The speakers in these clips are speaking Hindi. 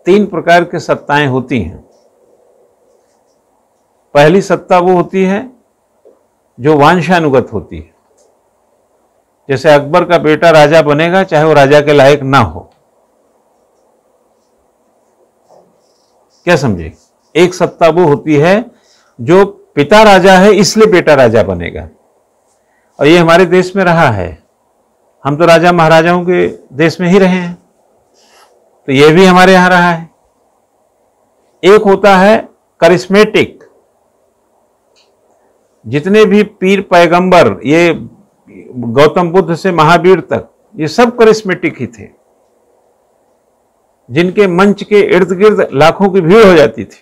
तीन प्रकार की सत्ताएं होती हैं। पहली सत्ता वो होती है जो वांछानुगत होती है, जैसे अकबर का बेटा राजा बनेगा चाहे वो राजा के लायक ना हो। क्या समझे? एक सत्ता वो होती है जो पिता राजा है इसलिए बेटा राजा बनेगा, और ये हमारे देश में रहा है। हम तो राजा महाराजाओं के देश में ही रहे हैं, तो ये भी हमारे यहां रहा है। एक होता है करिश्मेटिक। जितने भी पीर पैगंबर, ये गौतम बुद्ध से महावीर तक, ये सब करिश्मेटिक ही थे, जिनके मंच के इर्द गिर्द लाखों की भीड़ हो जाती थी।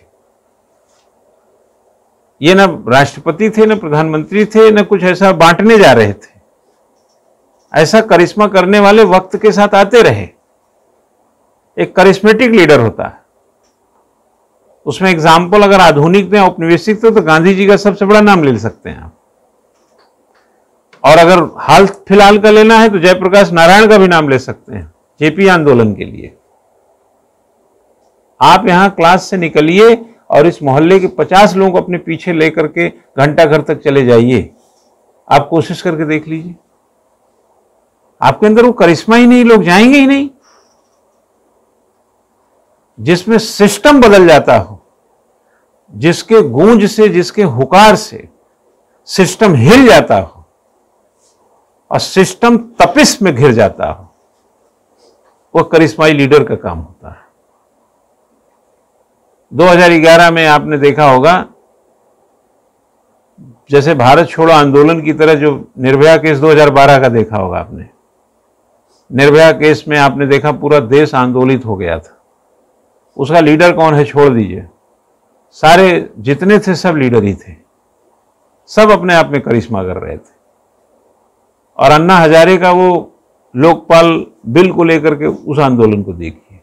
ये न राष्ट्रपति थे, न प्रधानमंत्री थे, न कुछ ऐसा बांटने जा रहे थे। ऐसा करिश्मा करने वाले वक्त के साथ आते रहे। एक करिश्मेटिक लीडर होता है। उसमें एग्जाम्पल अगर आधुनिक दें, औपनिवेशिक तो गांधी जी का सबसे बड़ा नाम ले सकते हैं आप, और अगर हाल फिलहाल का लेना है तो जयप्रकाश नारायण का भी नाम ले सकते हैं, जेपी आंदोलन के लिए। आप यहां क्लास से निकलिए और इस मोहल्ले के 50 लोगों को अपने पीछे लेकर के घंटा घर तक चले जाइए, आप कोशिश करके देख लीजिए, आपके अंदर वो करिश्मा ही नहीं, लोग जाएंगे ही नहीं। जिसमें सिस्टम बदल जाता हो, जिसके गूंज से, जिसके हुकार से सिस्टम हिल जाता हो और सिस्टम तपिश में घिर जाता हो, वो करिश्माई लीडर का काम होता है। 2011 में आपने देखा होगा, जैसे भारत छोड़ो आंदोलन की तरह, जो निर्भया केस 2012 का देखा होगा आपने। निर्भया केस में आपने देखा पूरा देश आंदोलित हो गया था। उसका लीडर कौन है छोड़ दीजिए, सारे जितने थे सब लीडर ही थे, सब अपने आप में करिश्मा कर रहे थे। और अन्ना हजारे का वो लोकपाल बिल को लेकर के उस आंदोलन को देखिए।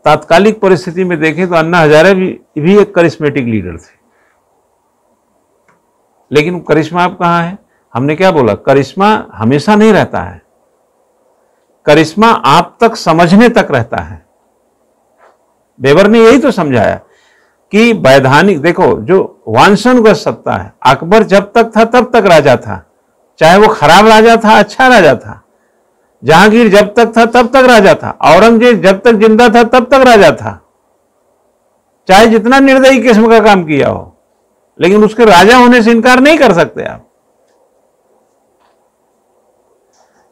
तात्कालिक परिस्थिति में देखें तो अन्ना हजारे भी एक करिश्मेटिक लीडर थे, लेकिन करिश्मा अब कहां है? हमने क्या बोला, करिश्मा हमेशा नहीं रहता है, करिश्मा आप तक समझने तक रहता है। बेबर ने यही तो समझाया कि वैधानिक, देखो जो वांछानुगत सत्ता है, अकबर जब तक था तब तक राजा था, चाहे वो खराब राजा था अच्छा राजा था। जहांगीर जब तक था तब तक राजा था। औरंगजेब जब तक जिंदा था तब तक राजा था, चाहे जितना निर्दयी किस्म का काम किया हो, लेकिन उसके राजा होने से इनकार नहीं कर सकते आप।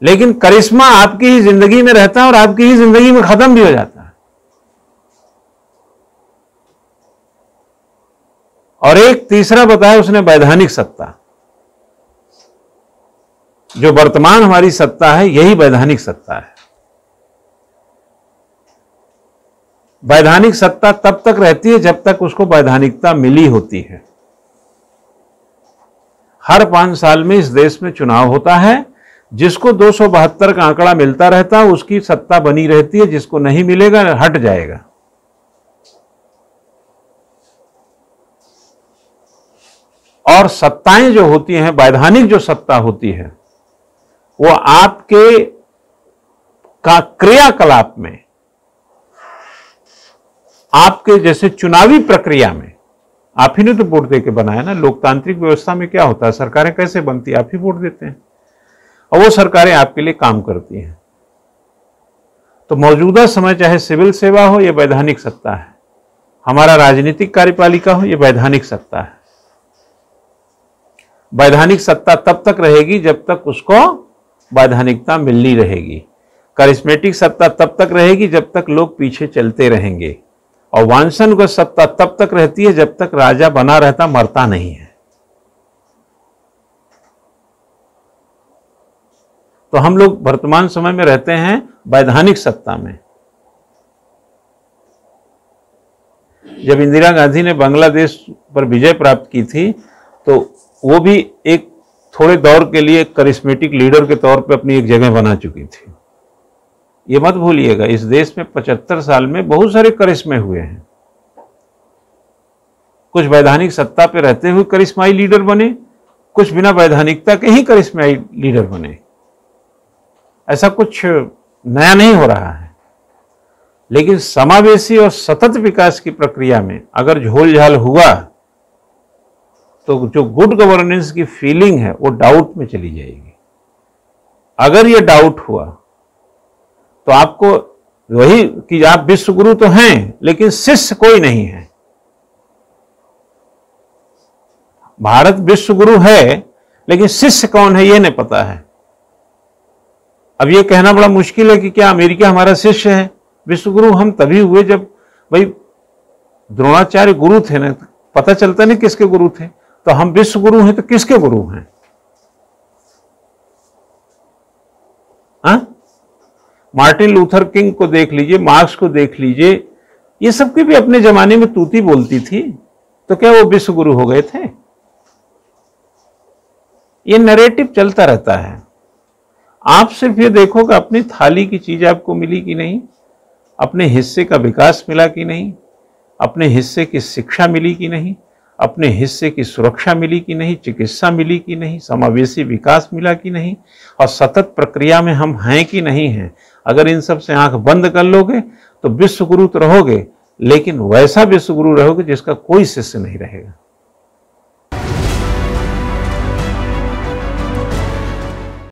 लेकिन करिश्मा आपकी ही जिंदगी में रहता है और आपकी ही जिंदगी में खत्म भी हो जाता है। और एक तीसरा बताया उसने, वैधानिक सत्ता। जो वर्तमान हमारी सत्ता है, यही वैधानिक सत्ता है। वैधानिक सत्ता तब तक रहती है जब तक उसको वैधानिकता मिली होती है। हर 5 साल में इस देश में चुनाव होता है, जिसको 272 का आंकड़ा मिलता रहता है उसकी सत्ता बनी रहती है, जिसको नहीं मिलेगा हट जाएगा। और सत्ताएं जो होती हैं, वैधानिक जो सत्ता होती है, वो आपके का क्रियाकलाप में, आपके जैसे चुनावी प्रक्रिया में, आप ही ने तो वोट देके बनाया ना। लोकतांत्रिक व्यवस्था में क्या होता है, सरकारें कैसे बनती है, आप ही वोट देते हैं और वो सरकारें आपके लिए काम करती हैं। तो मौजूदा समय चाहे सिविल सेवा हो, यह वैधानिक सत्ता है। हमारा राजनीतिक कार्यपालिका हो, यह वैधानिक सत्ता है। वैधानिक सत्ता तब तक रहेगी जब तक उसको वैधानिकता मिलनी रहेगी। करिश्मेटिक सत्ता तब तक रहेगी जब तक लोग पीछे चलते रहेंगे, और वांछानुगत सत्ता तब तक रहती है जब तक राजा बना रहता, मरता नहीं है। तो हम लोग वर्तमान समय में रहते हैं वैधानिक सत्ता में। जब इंदिरा गांधी ने बांग्लादेश पर विजय प्राप्त की थी, तो वो भी एक थोड़े दौर के लिए करिश्मेटिक लीडर के तौर पे अपनी एक जगह बना चुकी थी। ये मत भूलिएगा, इस देश में 75 साल में बहुत सारे करिश्मे हुए हैं। कुछ वैधानिक सत्ता पे रहते हुए करिश्माई लीडर बने, कुछ बिना वैधानिकता के ही करिश्माई लीडर बने। ऐसा कुछ नया नहीं हो रहा है। लेकिन समावेशी और सतत विकास की प्रक्रिया में अगर झोल झाल हुआ तो जो गुड गवर्नेंस की फीलिंग है वो डाउट में चली जाएगी। अगर ये डाउट हुआ तो आपको वही कि आप विश्व गुरु तो हैं लेकिन शिष्य कोई नहीं है। भारत विश्व गुरु है लेकिन शिष्य कौन है ये नहीं पता है। अब ये कहना बड़ा मुश्किल है कि क्या अमेरिका हमारा शिष्य है। विश्व गुरु हम तभी हुए जब भाई द्रोणाचार्य गुरु थे ना, पता चलता नहीं किसके गुरु थे। तो हम विश्व गुरु हैं तो किसके गुरु हैं? मार्टिन लूथर किंग को देख लीजिए, मार्क्स को देख लीजिए, ये सबकी भी अपने जमाने में तूती बोलती थी, तो क्या वो विश्व गुरु हो गए थे? ये नैरेटिव चलता रहता है। आप सिर्फ ये देखो कि अपनी थाली की चीज आपको मिली कि नहीं, अपने हिस्से का विकास मिला कि नहीं, अपने हिस्से की शिक्षा मिली कि नहीं, अपने हिस्से की सुरक्षा मिली कि नहीं, चिकित्सा मिली कि नहीं, समावेशी विकास मिला कि नहीं, और सतत प्रक्रिया में हम हैं कि नहीं हैं। अगर इन सब से आंख बंद कर लोगे तो विश्व गुरु तो रहोगे, लेकिन वैसा विश्व गुरु रहोगे जिसका कोई शिष्य नहीं रहेगा।